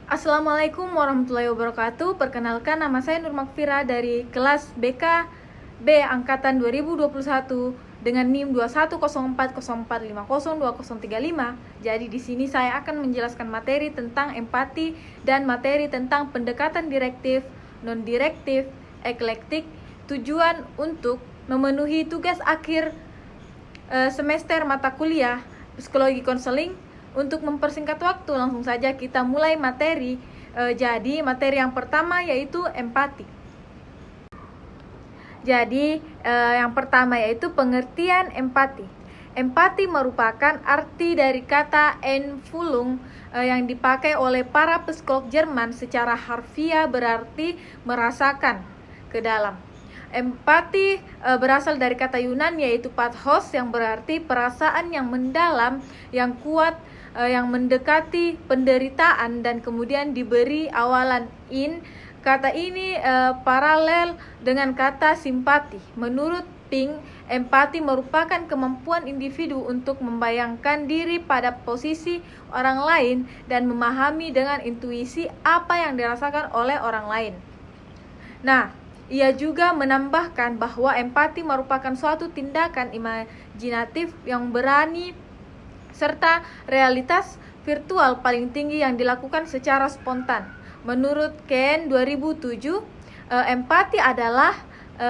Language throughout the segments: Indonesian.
Assalamualaikum warahmatullahi wabarakatuh. Perkenalkan, nama saya Nur Makfira dari kelas BK B angkatan 2021 dengan NIM 210404502035. Jadi di sini saya akan menjelaskan materi tentang empati dan materi tentang pendekatan direktif, non-direktif, eklektik, tujuan untuk memenuhi tugas akhir semester mata kuliah psikologi konseling. Untuk mempersingkat waktu, langsung saja kita mulai materi. Jadi materi yang pertama yaitu empati. Jadi yang pertama yaitu pengertian empati. Empati merupakan arti dari kata Einfühlung yang dipakai oleh para psikolog Jerman secara harfiah berarti merasakan ke dalam. Empati berasal dari kata Yunani yaitu pathos yang berarti perasaan yang mendalam, yang kuat, yang mendekati penderitaan dan kemudian diberi awalan in. Kata ini paralel dengan kata simpati. Menurut Pink, empati merupakan kemampuan individu untuk membayangkan diri pada posisi orang lain dan memahami dengan intuisi apa yang dirasakan oleh orang lain. Nah, ia juga menambahkan bahwa empati merupakan suatu tindakan imajinatif yang berani serta realitas virtual paling tinggi yang dilakukan secara spontan. Menurut Ken 2007, empati adalah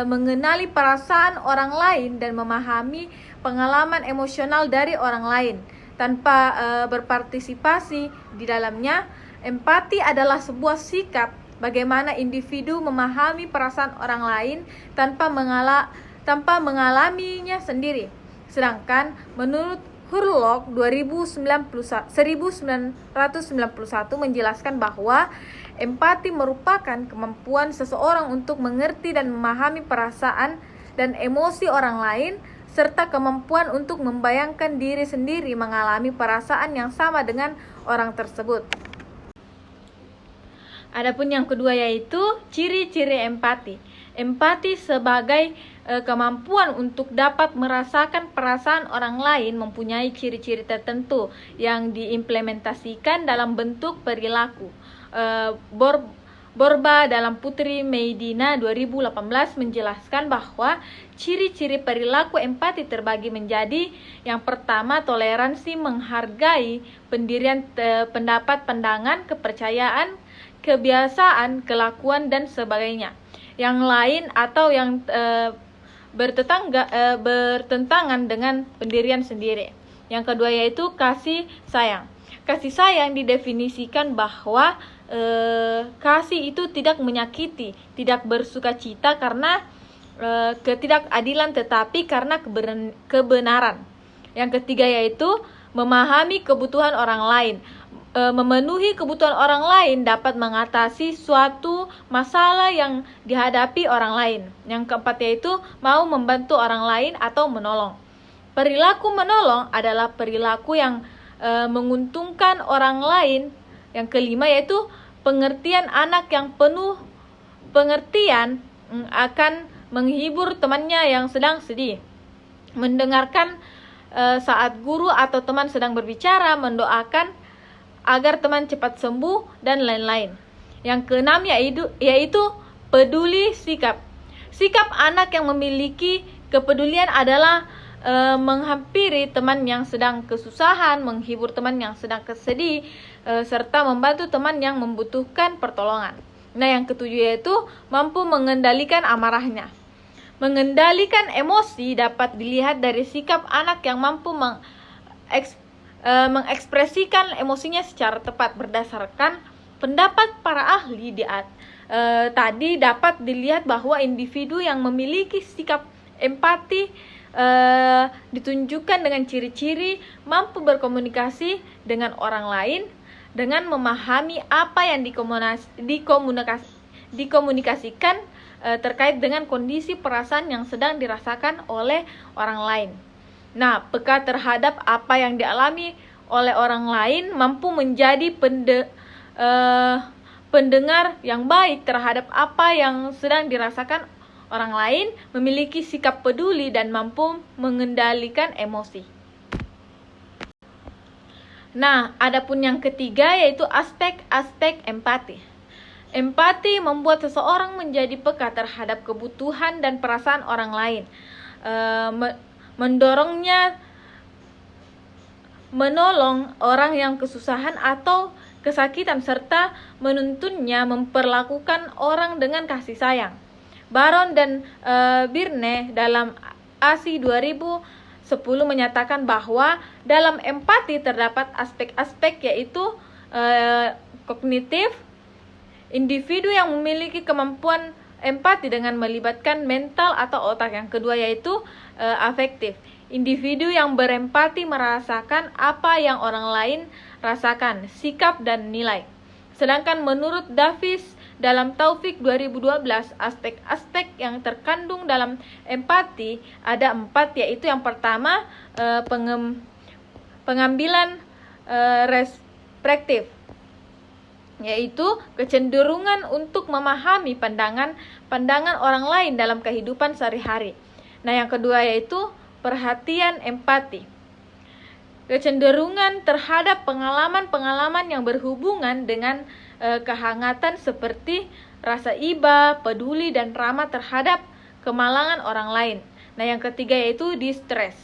mengenali perasaan orang lain dan memahami pengalaman emosional dari orang lain tanpa berpartisipasi di dalamnya. Empati adalah sebuah sikap bagaimana individu memahami perasaan orang lain tanpa mengalaminya sendiri. Sedangkan menurut Hurlok 1991 menjelaskan bahwa empati merupakan kemampuan seseorang untuk mengerti dan memahami perasaan dan emosi orang lain serta kemampuan untuk membayangkan diri sendiri mengalami perasaan yang sama dengan orang tersebut. Adapun yang kedua yaitu ciri-ciri empati. Empati sebagai kemampuan untuk dapat merasakan perasaan orang lain mempunyai ciri-ciri tertentu yang diimplementasikan dalam bentuk perilaku. Borba dalam Putri Medina 2018 menjelaskan bahwa ciri-ciri perilaku empati terbagi menjadi yang pertama, toleransi, menghargai pendirian pendapat, pandangan, kepercayaan, kebiasaan, kelakuan, dan sebagainya. Yang lain atau yang bertentangan dengan pendirian sendiri. Yang kedua yaitu kasih sayang. Kasih sayang didefinisikan bahwa kasih itu tidak menyakiti, tidak bersukacita karena ketidakadilan, tetapi karena kebenaran. Yang ketiga yaitu memahami kebutuhan orang lain. Memenuhi kebutuhan orang lain dapat mengatasi suatu masalah yang dihadapi orang lain. Yang keempat yaitu mau membantu orang lain atau menolong. Perilaku menolong adalah perilaku yang menguntungkan orang lain. Yang kelima yaitu pengertian anak yang penuh pengertian akan menghibur temannya yang sedang sedih. Mendengarkan saat guru atau teman sedang berbicara, mendoakan agar teman cepat sembuh, dan lain-lain. Yang keenam yaitu peduli sikap. Sikap anak yang memiliki kepedulian adalah menghampiri teman yang sedang kesusahan, menghibur teman yang sedang kesedih, serta membantu teman yang membutuhkan pertolongan. Nah, yang ketujuh yaitu mampu mengendalikan amarahnya. Mengendalikan emosi dapat dilihat dari sikap anak yang mampu mengekspresikan emosinya secara tepat. Berdasarkan pendapat para ahli tadi dapat dilihat bahwa individu yang memiliki sikap empati ditunjukkan dengan ciri-ciri mampu berkomunikasi dengan orang lain, dengan memahami apa yang dikomunikasikan terkait dengan kondisi perasaan yang sedang dirasakan oleh orang lain. Nah, peka terhadap apa yang dialami oleh orang lain, mampu menjadi pendengar yang baik terhadap apa yang sedang dirasakan orang lain, memiliki sikap peduli, dan mampu mengendalikan emosi. Nah, adapun yang ketiga yaitu aspek-aspek empati. Empati membuat seseorang menjadi peka terhadap kebutuhan dan perasaan orang lain, mendorongnya menolong orang yang kesusahan atau kesakitan, serta menuntunnya memperlakukan orang dengan kasih sayang. Baron dan Birne dalam ASI 2010 menyatakan bahwa dalam empati terdapat aspek-aspek yaitu kognitif. Individu yang memiliki kemampuan empati dengan melibatkan mental atau otak. Yang kedua yaitu afektif. Individu yang berempati merasakan apa yang orang lain rasakan, sikap dan nilai. Sedangkan menurut Davis dalam Taufik 2012, aspek-aspek yang terkandung dalam empati ada 4, yaitu yang pertama pengambilan perspektif, yaitu kecenderungan untuk memahami pandangan orang lain dalam kehidupan sehari-hari. Nah, yang kedua yaitu perhatian empati, kecenderungan terhadap pengalaman-pengalaman yang berhubungan dengan kehangatan seperti rasa iba, peduli, dan ramah terhadap kemalangan orang lain. Nah, yang ketiga yaitu distress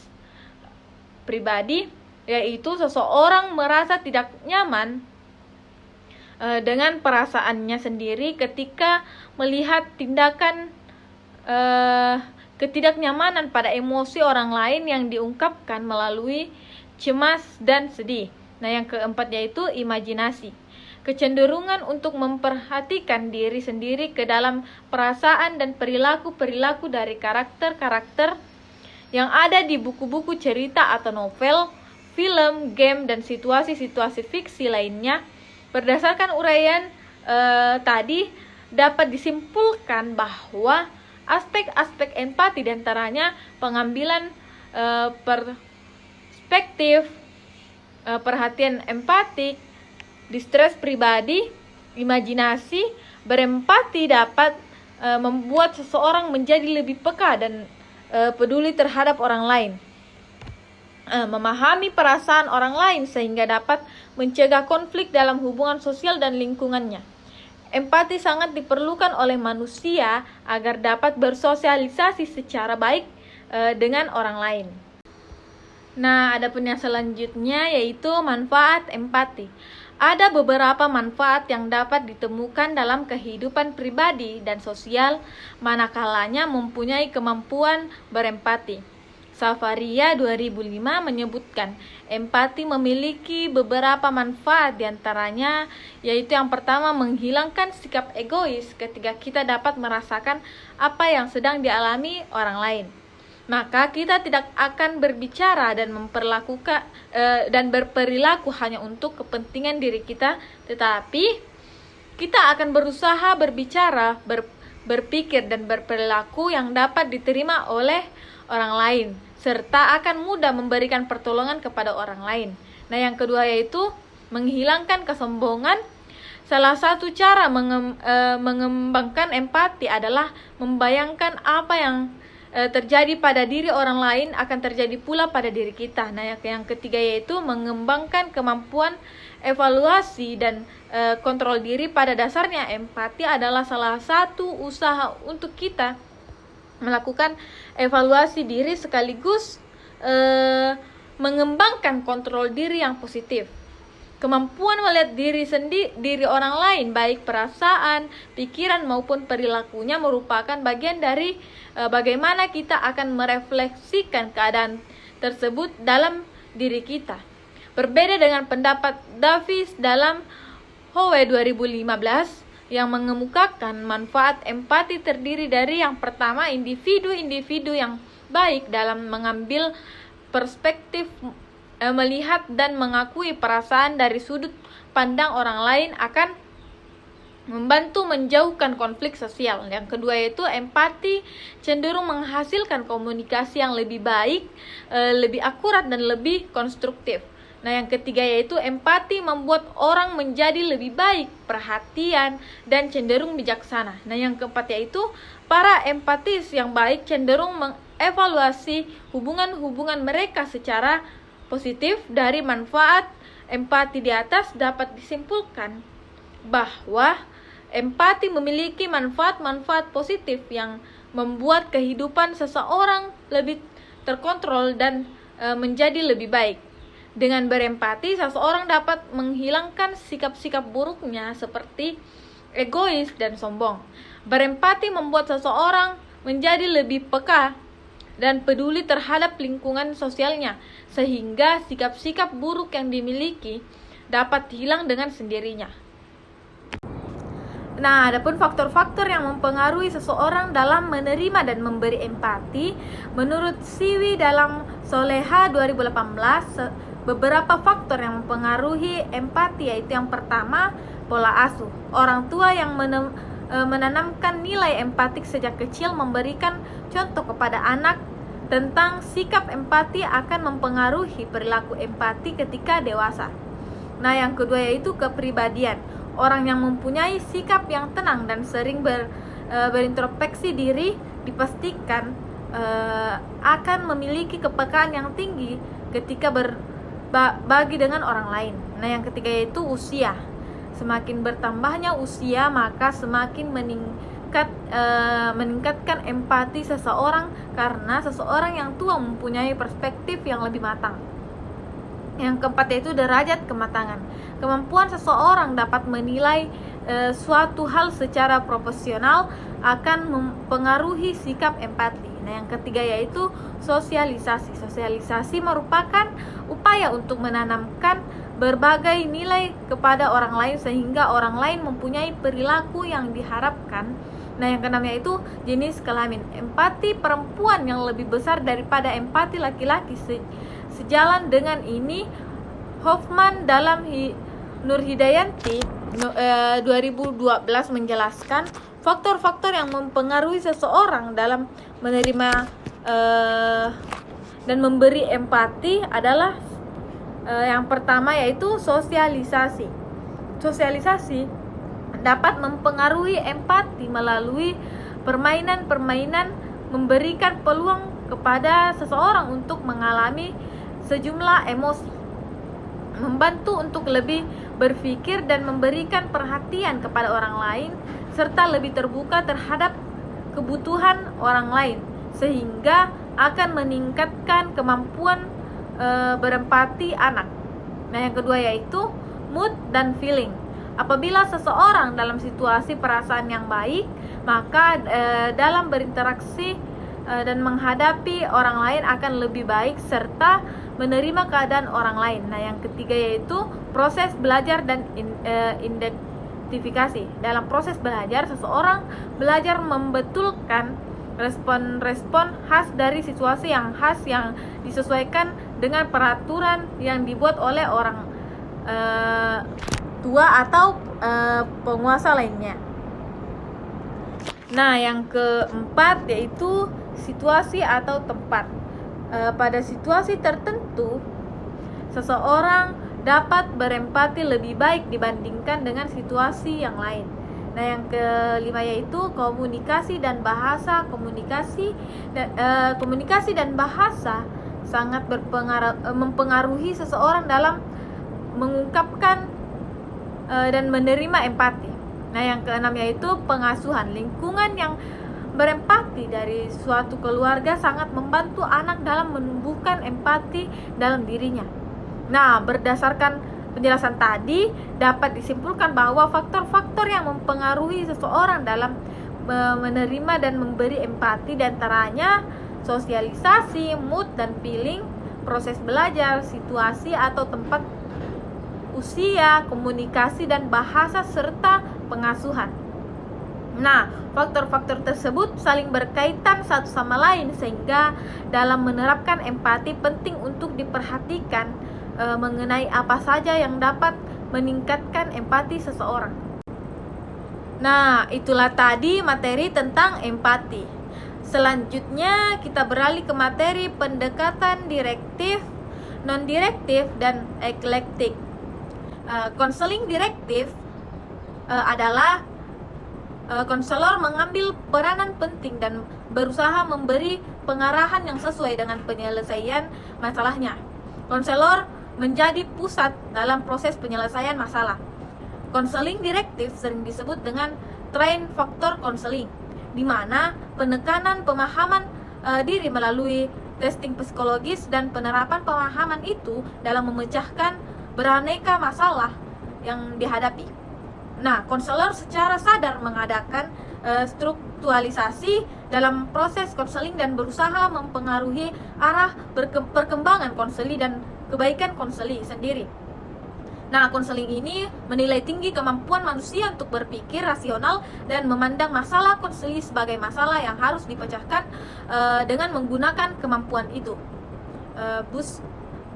pribadi, yaitu seseorang merasa tidak nyaman dengan perasaannya sendiri ketika melihat tindakan ketidaknyamanan pada emosi orang lain yang diungkapkan melalui cemas dan sedih. Nah, yang keempat yaitu imajinasi, kecenderungan untuk memperhatikan diri sendiri ke dalam perasaan dan perilaku-perilaku dari karakter-karakter yang ada di buku-buku cerita atau novel, film, game, dan situasi-situasi fiksi lainnya. Berdasarkan uraian tadi, dapat disimpulkan bahwa aspek-aspek empati diantaranya pengambilan perspektif, perhatian empatik, distress pribadi, imajinasi. Berempati dapat membuat seseorang menjadi lebih peka dan peduli terhadap orang lain, memahami perasaan orang lain sehingga dapat mencegah konflik dalam hubungan sosial dan lingkungannya. Empati sangat diperlukan oleh manusia agar dapat bersosialisasi secara baik dengan orang lain. Nah, adapun yang selanjutnya yaitu manfaat empati. Ada beberapa manfaat yang dapat ditemukan dalam kehidupan pribadi dan sosial manakalanya mempunyai kemampuan berempati. Safaria 2005 menyebutkan empati memiliki beberapa manfaat, diantaranya yaitu yang pertama menghilangkan sikap egois ketika kita dapat merasakan apa yang sedang dialami orang lain. Maka kita tidak akan berbicara dan memperlakukan dan berperilaku hanya untuk kepentingan diri kita, tetapi kita akan berusaha berbicara, berpikir dan berperilaku yang dapat diterima oleh orang lain, serta akan mudah memberikan pertolongan kepada orang lain. Nah, yang kedua yaitu menghilangkan kesombongan. Salah satu cara mengembangkan empati adalah membayangkan apa yang terjadi pada diri orang lain akan terjadi pula pada diri kita. Nah, yang ketiga yaitu mengembangkan kemampuan evaluasi dan kontrol diri. Pada dasarnya empati adalah salah satu usaha untuk kita melakukan evaluasi diri sekaligus mengembangkan kontrol diri yang positif. Kemampuan melihat diri orang lain, baik perasaan, pikiran maupun perilakunya, merupakan bagian dari bagaimana kita akan merefleksikan keadaan tersebut dalam diri kita. Berbeda dengan pendapat Davis dalam Howe 2015 yang mengemukakan manfaat empati terdiri dari yang pertama, individu-individu yang baik dalam mengambil perspektif, melihat dan mengakui perasaan dari sudut pandang orang lain akan membantu menjauhkan konflik sosial. Yang kedua yaitu empati cenderung menghasilkan komunikasi yang lebih baik, lebih akurat dan lebih konstruktif. Nah, yang ketiga yaitu empati membuat orang menjadi lebih baik, perhatian, dan cenderung bijaksana. Nah, yang keempat yaitu para empatis yang baik cenderung mengevaluasi hubungan-hubungan mereka secara positif dari manfaat empati di atas dapat disimpulkan bahwa empati memiliki manfaat-manfaat positif yang membuat kehidupan seseorang lebih terkontrol dan menjadi lebih baik. Dengan berempati, seseorang dapat menghilangkan sikap-sikap buruknya seperti egois dan sombong. Berempati membuat seseorang menjadi lebih peka dan peduli terhadap lingkungan sosialnya, sehingga sikap-sikap buruk yang dimiliki dapat hilang dengan sendirinya. Nah, adapun faktor-faktor yang mempengaruhi seseorang dalam menerima dan memberi empati, menurut Siwi dalam Soleha 2018, beberapa faktor yang mempengaruhi empati yaitu yang pertama, pola asuh. Orang tua yang menanamkan nilai empatik sejak kecil memberikan contoh kepada anak tentang sikap empati akan mempengaruhi perilaku empati ketika dewasa. Nah, yang kedua yaitu kepribadian. Orang yang mempunyai sikap yang tenang dan sering berintrospeksi diri dipastikan akan memiliki kepekaan yang tinggi ketika berbagi dengan orang lain. Nah, yang ketiga yaitu usia. Semakin bertambahnya usia, maka semakin meningkatkan empati seseorang karena seseorang yang tua mempunyai perspektif yang lebih matang. Yang keempat yaitu derajat kematangan. Kemampuan seseorang dapat menilai suatu hal secara proporsional akan mempengaruhi sikap empati. Nah, yang ketiga yaitu sosialisasi. Sosialisasi merupakan upaya untuk menanamkan berbagai nilai kepada orang lain sehingga orang lain mempunyai perilaku yang diharapkan. Nah, yang keenam yaitu jenis kelamin. Empati perempuan yang lebih besar daripada empati laki-laki. Sejalan dengan ini, Hoffman dalam Nur Hidayanti 2012 menjelaskan faktor-faktor yang mempengaruhi seseorang dalam menerima dan memberi empati adalah yang pertama yaitu sosialisasi. Sosialisasi dapat mempengaruhi empati melalui permainan-permainan memberikan peluang kepada seseorang untuk mengalami sejumlah emosi, membantu untuk lebih berpikir dan memberikan perhatian kepada orang lain, serta lebih terbuka terhadap kebutuhan orang lain, sehingga akan meningkatkan kemampuan berempati anak. Nah, yang kedua yaitu mood dan feeling. Apabila seseorang dalam situasi perasaan yang baik, maka dalam berinteraksi dan menghadapi orang lain akan lebih baik serta menerima keadaan orang lain. Nah, yang ketiga yaitu proses belajar dan identifikasi. Dalam proses belajar, seseorang belajar membetulkan respon-respon khas dari situasi yang khas yang disesuaikan dengan peraturan yang dibuat oleh orang tua atau penguasa lainnya. Nah, yang keempat yaitu situasi atau tempat. Pada situasi tertentu, seseorang dapat berempati lebih baik dibandingkan dengan situasi yang lain. Nah, yang kelima yaitu komunikasi dan bahasa. Komunikasi dan bahasa sangat mempengaruhi seseorang dalam mengungkapkan dan menerima empati. Nah, yang keenam yaitu pengasuhan. Lingkungan yang berempati dari suatu keluarga sangat membantu anak dalam menumbuhkan empati dalam dirinya. Nah, berdasarkan penjelasan tadi dapat disimpulkan bahwa faktor-faktor yang mempengaruhi seseorang dalam menerima dan memberi empati diantaranya sosialisasi, mood dan feeling, proses belajar, situasi atau tempat, usia, komunikasi dan bahasa serta pengasuhan. Nah, faktor-faktor tersebut saling berkaitan satu sama lain sehingga dalam menerapkan empati penting untuk diperhatikan mengenai apa saja yang dapat meningkatkan empati seseorang. Nah, itulah tadi materi tentang empati. Selanjutnya kita beralih ke materi pendekatan direktif, non-direktif, dan eklektik. Konseling direktif adalah konselor mengambil peranan penting dan berusaha memberi pengarahan yang sesuai dengan penyelesaian masalahnya. Konselor menjadi pusat dalam proses penyelesaian masalah. Konseling direktif sering disebut dengan train faktor konseling, di mana penekanan pemahaman diri melalui testing psikologis dan penerapan pemahaman itu dalam memecahkan beraneka masalah yang dihadapi. Nah, konselor secara sadar mengadakan strukturalisasi dalam proses konseling dan berusaha mempengaruhi arah perkembangan konseli dan kebaikan konseli sendiri. Nah, konseling ini menilai tinggi kemampuan manusia untuk berpikir rasional dan memandang masalah konseli sebagai masalah yang harus dipecahkan dengan menggunakan kemampuan itu.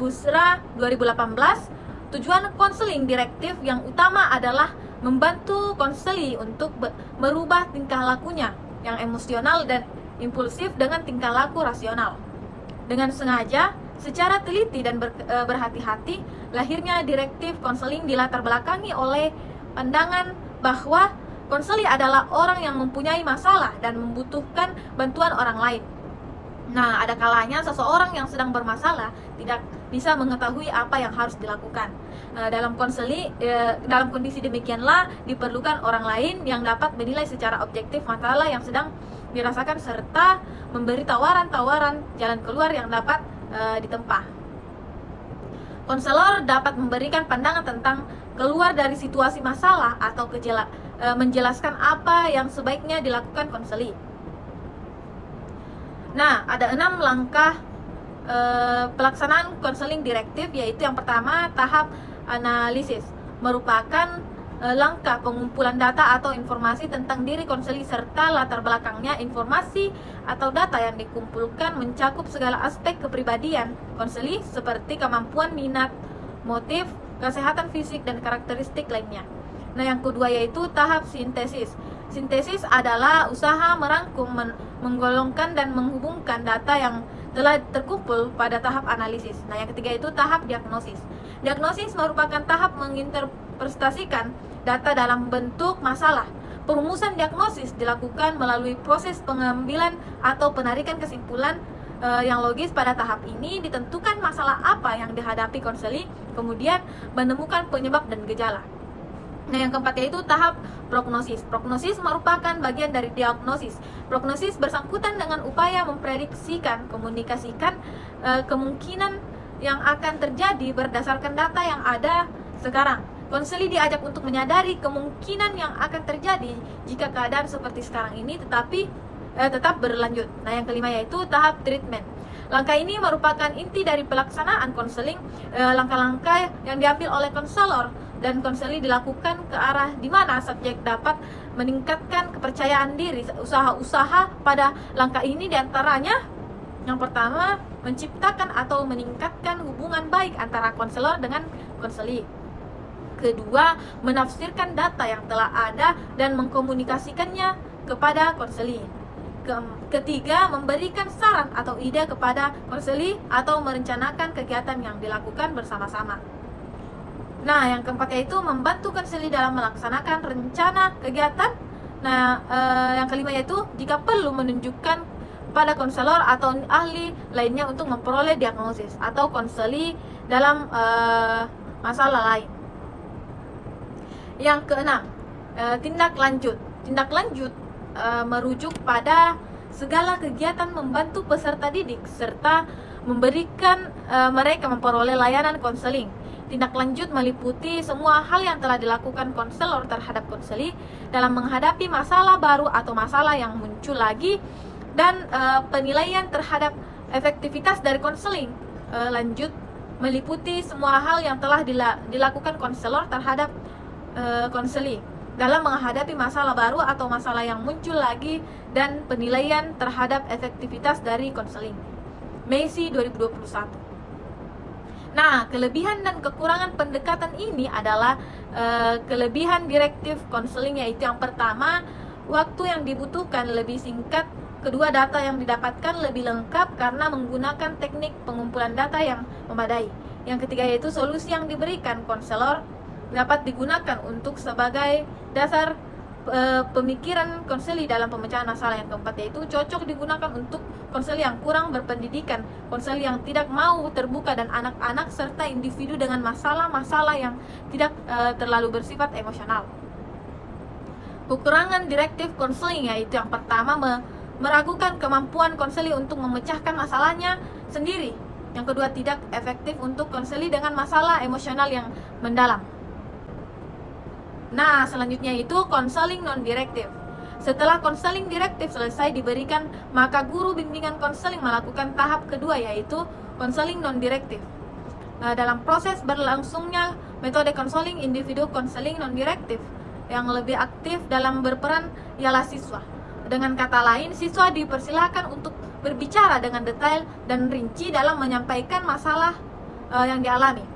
Busra 2018, tujuan konseling direktif yang utama adalah membantu konseli untuk merubah tingkah lakunya yang emosional dan impulsif dengan tingkah laku rasional. Dengan sengaja, secara teliti dan berhati-hati, lahirnya direktif konseling dilatar belakangi oleh pandangan bahwa konseli adalah orang yang mempunyai masalah dan membutuhkan bantuan orang lain. Nah, ada kalanya seseorang yang sedang bermasalah tidak bisa mengetahui apa yang harus dilakukan. Dalam kondisi demikianlah diperlukan orang lain yang dapat menilai secara objektif masalah yang sedang dirasakan serta memberi tawaran-tawaran jalan keluar yang dapat ditempuh. Konselor dapat memberikan pandangan tentang keluar dari situasi masalah atau menjelaskan apa yang sebaiknya dilakukan konseli. Nah, ada 6 langkah pelaksanaan konseling direktif, yaitu yang pertama, tahap analisis, merupakan langkah pengumpulan data atau informasi tentang diri konseli serta latar belakangnya. Informasi atau data yang dikumpulkan mencakup segala aspek kepribadian konseli seperti kemampuan, minat, motif, kesehatan fisik, dan karakteristik lainnya. Nah, yang kedua yaitu tahap sintesis. Sintesis adalah usaha merangkum, menggolongkan, dan menghubungkan data yang telah terkumpul pada tahap analisis. Nah, yang ketiga itu tahap diagnosis. Diagnosis merupakan tahap menginterpretasikan data dalam bentuk masalah. Perumusan diagnosis dilakukan melalui proses pengambilan atau penarikan kesimpulan yang logis. Pada tahap ini ditentukan masalah apa yang dihadapi konseli, kemudian menemukan penyebab dan gejala. Nah, yang keempat yaitu tahap prognosis. Prognosis merupakan bagian dari diagnosis. Prognosis bersangkutan dengan upaya memprediksikan, komunikasikan kemungkinan yang akan terjadi berdasarkan data yang ada sekarang. Konseli diajak untuk menyadari kemungkinan yang akan terjadi jika keadaan seperti sekarang ini tetap berlanjut. Nah, yang kelima yaitu tahap treatment. Langkah ini merupakan inti dari pelaksanaan konseling. Langkah-langkah yang diambil oleh konselor dan konseli dilakukan ke arah di mana subjek dapat meningkatkan kepercayaan diri. Usaha-usaha pada langkah ini diantaranya, yang pertama, menciptakan atau meningkatkan hubungan baik antara konselor dengan konseli. Kedua, menafsirkan data yang telah ada dan mengkomunikasikannya kepada konseli. Ketiga, memberikan saran atau ide kepada konseli atau merencanakan kegiatan yang dilakukan bersama-sama. Nah, yang keempat yaitu membantu konseli dalam melaksanakan rencana kegiatan. Nah, yang kelima yaitu jika perlu menunjukkan pada konselor atau ahli lainnya untuk memperoleh diagnosis atau konseli dalam masalah lain. Yang keenam, tindak lanjut. Tindak lanjut merujuk pada segala kegiatan membantu peserta didik serta memberikan mereka memperoleh layanan konseling. Tindak lanjut meliputi semua hal yang telah dilakukan konselor terhadap konseli dalam menghadapi masalah baru atau masalah yang muncul lagi, dan penilaian terhadap efektivitas dari konseling lanjut meliputi semua hal yang telah dilakukan konselor terhadap konseli dalam menghadapi masalah baru atau masalah yang muncul lagi, dan penilaian terhadap efektivitas dari konseling. Macy 2021. Nah, kelebihan dan kekurangan pendekatan ini adalah kelebihan direktif konseling, yaitu yang pertama, waktu yang dibutuhkan lebih singkat. Kedua, data yang didapatkan lebih lengkap karena menggunakan teknik pengumpulan data yang memadai. Yang ketiga yaitu solusi yang diberikan konselor dapat digunakan untuk sebagai dasar pemikiran konseli dalam pemecahan masalah. Yang keempat yaitu cocok digunakan untuk konseli yang kurang berpendidikan, konseli yang tidak mau terbuka, dan anak-anak serta individu dengan masalah-masalah yang tidak terlalu bersifat emosional. Kekurangan direktif konseling yaitu yang pertama meragukan kemampuan konseli untuk memecahkan masalahnya sendiri. Yang kedua, tidak efektif untuk konseli dengan masalah emosional yang mendalam. Nah, selanjutnya itu konseling non-direktif. Setelah konseling direktif selesai diberikan, maka guru bimbingan konseling melakukan tahap kedua yaitu konseling non-direktif. Dalam proses berlangsungnya metode konseling individu konseling non-direktif, yang lebih aktif dalam berperan ialah siswa. Dengan kata lain, siswa dipersilakan untuk berbicara dengan detail dan rinci dalam menyampaikan masalah yang dialami.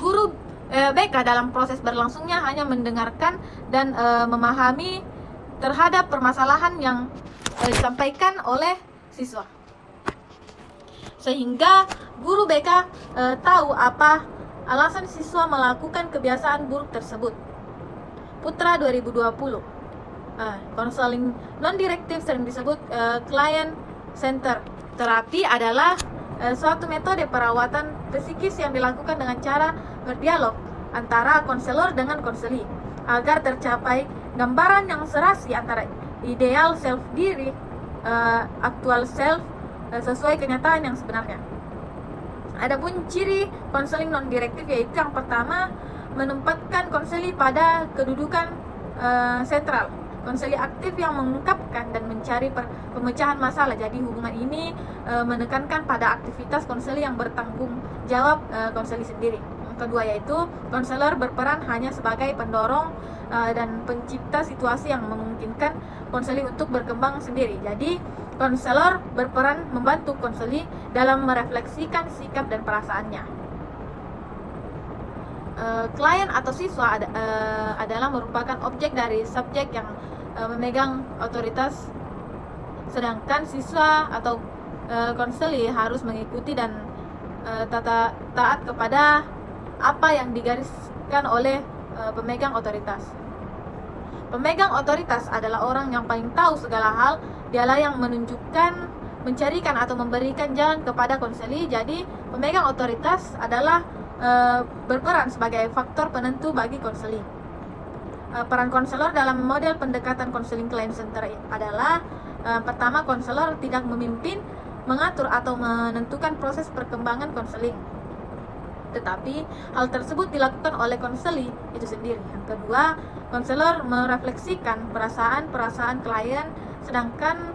Guru BK dalam proses berlangsungnya hanya mendengarkan dan memahami terhadap permasalahan yang disampaikan oleh siswa, sehingga guru BK tahu apa alasan siswa melakukan kebiasaan buruk tersebut. Putra 2020. Konseling non-direktif sering disebut client center terapi adalah suatu metode perawatan psikis yang dilakukan dengan cara berdialog antara konselor dengan konseli agar tercapai gambaran yang serasi antara ideal self diri, aktual self, sesuai kenyataan yang sebenarnya. Adapun ciri konseling non-direktif yaitu yang pertama, menempatkan konseli pada kedudukan sentral. Konseli aktif yang mengungkapkan dan mencari pemecahan masalah. Jadi hubungan ini menekankan pada aktivitas konseli yang bertanggung jawab konseli sendiri. Yang kedua yaitu konselor berperan hanya sebagai pendorong dan pencipta situasi yang memungkinkan konseli untuk berkembang sendiri. Jadi konselor berperan membantu konseli dalam merefleksikan sikap dan perasaannya. Klien atau siswa adalah merupakan objek dari subjek yang memegang otoritas, sedangkan siswa atau konseli harus mengikuti dan taat kepada apa yang digariskan oleh pemegang otoritas. Pemegang otoritas adalah orang yang paling tahu segala hal. Dialah yang menunjukkan, mencarikan atau memberikan jalan kepada konseli. Jadi pemegang otoritas adalah berperan sebagai faktor penentu bagi konseli. Peran konselor dalam model pendekatan konseling client center adalah pertama, konselor tidak memimpin, mengatur atau menentukan proses perkembangan konseling, tetapi hal tersebut dilakukan oleh konseli itu sendiri. Yang kedua, konselor merefleksikan perasaan klien, sedangkan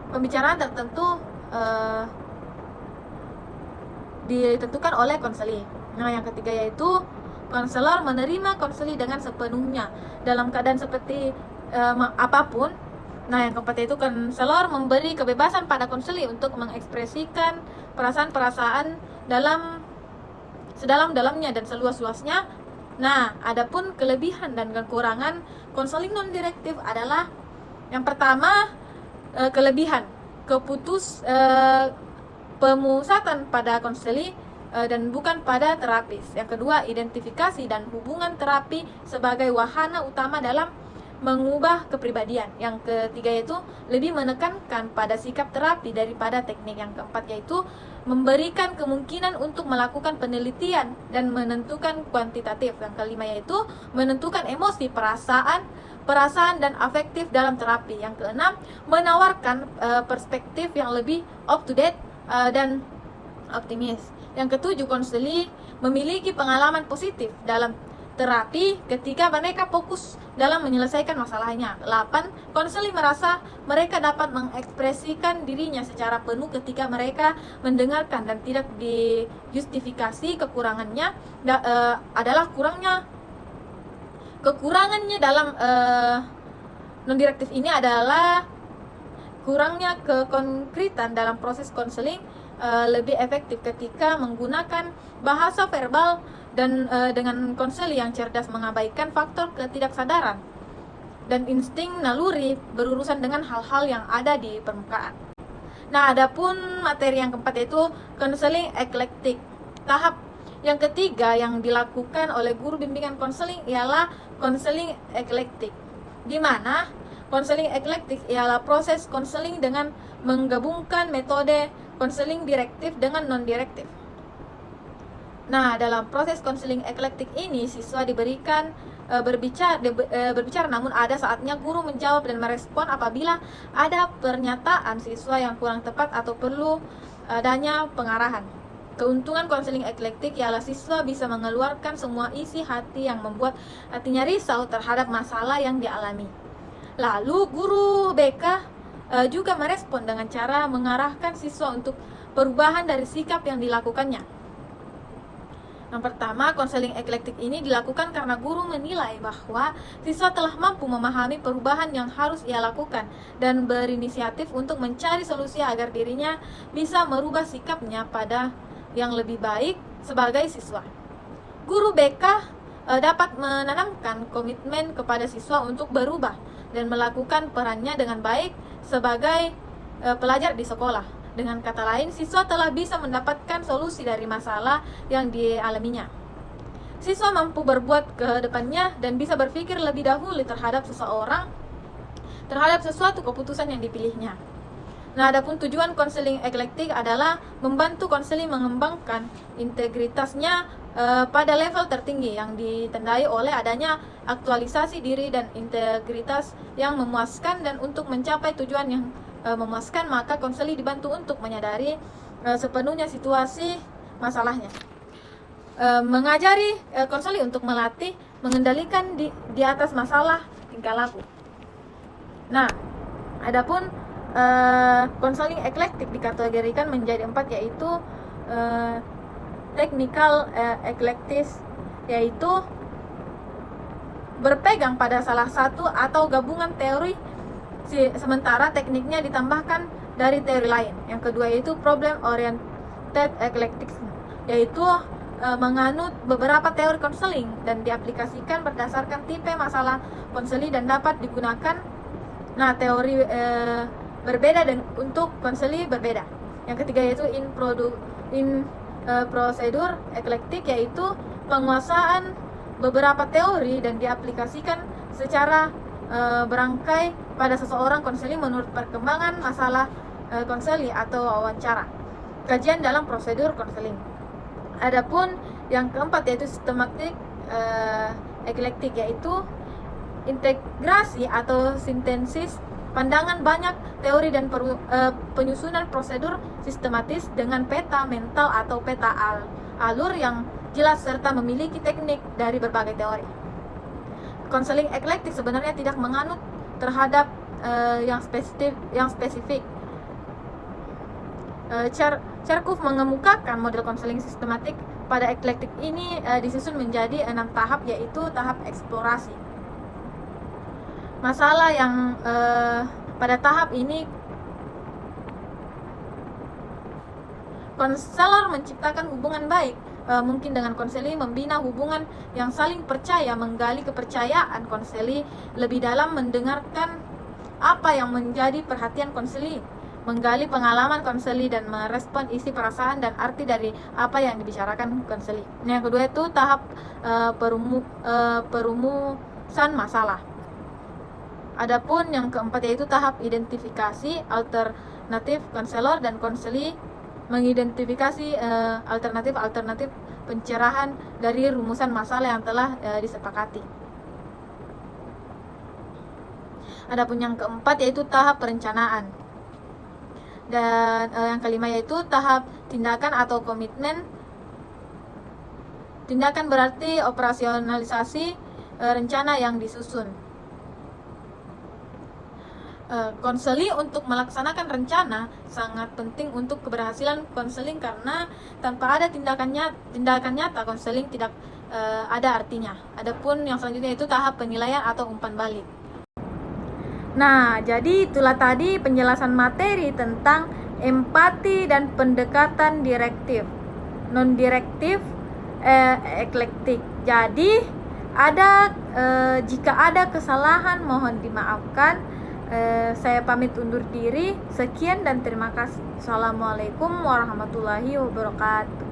pembicaraan tertentu ditentukan oleh konseli. Nah, yang ketiga yaitu konselor menerima konseli dengan sepenuhnya dalam keadaan seperti apapun. Nah, yang keempat yaitu konselor memberi kebebasan pada konseli untuk mengekspresikan perasaan-perasaan sedalam-dalamnya dan seluas-luasnya. Nah, adapun kelebihan dan kekurangan konseling non-direktif adalah yang pertama, kelebihan pemusatan pada konseli dan bukan pada terapis. Yang kedua, identifikasi dan hubungan terapi sebagai wahana utama dalam mengubah kepribadian. Yang ketiga yaitu lebih menekankan pada sikap terapi daripada teknik. Yang keempat yaitu memberikan kemungkinan untuk melakukan penelitian dan menentukan kuantitatif. Yang kelima yaitu menentukan emosi, perasaan dan afektif dalam terapi. Yang keenam, menawarkan perspektif yang lebih up to date dan optimis. Yang ketujuh, konseli memiliki pengalaman positif dalam terapi ketika mereka fokus dalam menyelesaikan masalahnya. 8. Konseli merasa mereka dapat mengekspresikan dirinya secara penuh ketika mereka mendengarkan dan tidak dijustifikasi. Kekurangannya adalah kekurangannya dalam non-direktif ini adalah kurangnya kekonkretan dalam proses konseling. Lebih efektif ketika menggunakan bahasa verbal dan dengan konseli yang cerdas mengabaikan faktor ketidaksadaran dan insting naluri berurusan dengan hal-hal yang ada di permukaan. Nah, adapun materi yang keempat yaitu konseling eklektik. Tahap Yang ketiga yang dilakukan oleh guru bimbingan konseling ialah konseling eklektik, di mana konseling eklektik ialah proses konseling dengan menggabungkan metode konseling direktif dengan non-direktif. Nah, dalam proses konseling eklektik ini, siswa diberikan berbicara, namun ada saatnya guru menjawab dan merespon apabila ada pernyataan siswa yang kurang tepat atau perlu adanya pengarahan. Keuntungan konseling eklektik ialah siswa bisa mengeluarkan semua isi hati yang membuat hatinya risau terhadap masalah yang dialami. Lalu guru BK juga merespon dengan cara mengarahkan siswa untuk perubahan dari sikap yang dilakukannya. Yang pertama, konseling eklektik ini dilakukan karena guru menilai bahwa siswa telah mampu memahami perubahan yang harus ia lakukan dan berinisiatif untuk mencari solusi agar dirinya bisa merubah sikapnya pada yang lebih baik sebagai siswa. Guru BK dapat menanamkan komitmen kepada siswa untuk berubah dan melakukan perannya dengan baik sebagai pelajar di sekolah. Dengan kata lain, siswa telah bisa mendapatkan solusi dari masalah yang dialaminya. Siswa mampu berbuat ke depannya dan bisa berpikir lebih dahulu terhadap sesuatu keputusan yang dipilihnya. Nah, adapun tujuan konseling eklektik adalah membantu konseling mengembangkan integritasnya pada level tertinggi yang ditandai oleh adanya aktualisasi diri dan integritas yang memuaskan, dan untuk mencapai tujuan yang memuaskan, maka konseling dibantu untuk menyadari sepenuhnya situasi masalahnya. Mengajari konseling untuk melatih mengendalikan di atas masalah tingkah laku. Nah, adapun konseling eklektik dikategorikan menjadi 4, yaitu technical eklektis, yaitu berpegang pada salah satu atau gabungan teori, sementara tekniknya ditambahkan dari teori lain. Yang kedua yaitu problem oriented eclectics, yaitu menganut beberapa teori konseling dan diaplikasikan berdasarkan tipe masalah konseling dan dapat digunakan. Nah, teori berbeda dan untuk konseling berbeda. Yang ketiga yaitu prosedur eklektik, yaitu penguasaan beberapa teori dan diaplikasikan secara berangkai pada seseorang konseling menurut perkembangan masalah konseling atau wawancara. Kajian dalam prosedur konseling. Adapun yang keempat yaitu sistematik eklektik, yaitu integrasi atau sintesis pandangan banyak teori dan penyusunan prosedur sistematis dengan peta mental atau peta alur yang jelas serta memiliki teknik dari berbagai teori. Konseling eklektik sebenarnya tidak menganut terhadap yang spesifik. Cherkoff mengemukakan model konseling sistematik pada eklektik ini disusun menjadi 6 tahap, yaitu tahap eksplorasi. Masalah yang pada tahap ini konselor menciptakan hubungan baik, mungkin dengan konseling, membina hubungan yang saling percaya, menggali kepercayaan konseling lebih dalam, mendengarkan apa yang menjadi perhatian konseling, menggali pengalaman konseling dan merespon isi perasaan dan arti dari apa yang dibicarakan konseling. Yang kedua itu tahap perumusan masalah. Adapun yang keempat yaitu tahap identifikasi alternatif konselor dan konseling mengidentifikasi alternatif pencerahan dari rumusan masalah yang telah disepakati. Adapun yang keempat yaitu tahap perencanaan. Dan yang kelima yaitu tahap tindakan atau komitmen. Tindakan berarti operasionalisasi rencana yang disusun. Konseling untuk melaksanakan rencana sangat penting untuk keberhasilan konseling, karena tanpa ada tindakan nyata konseling tidak ada artinya. Adapun yang selanjutnya itu tahap penilaian atau umpan balik. Nah, jadi itulah tadi penjelasan materi tentang empati dan pendekatan direktif, non-direktif, eklektik. Jadi jika ada kesalahan mohon dimaafkan. Saya pamit undur diri. Sekian dan terima kasih. Assalamualaikum warahmatullahi wabarakatuh.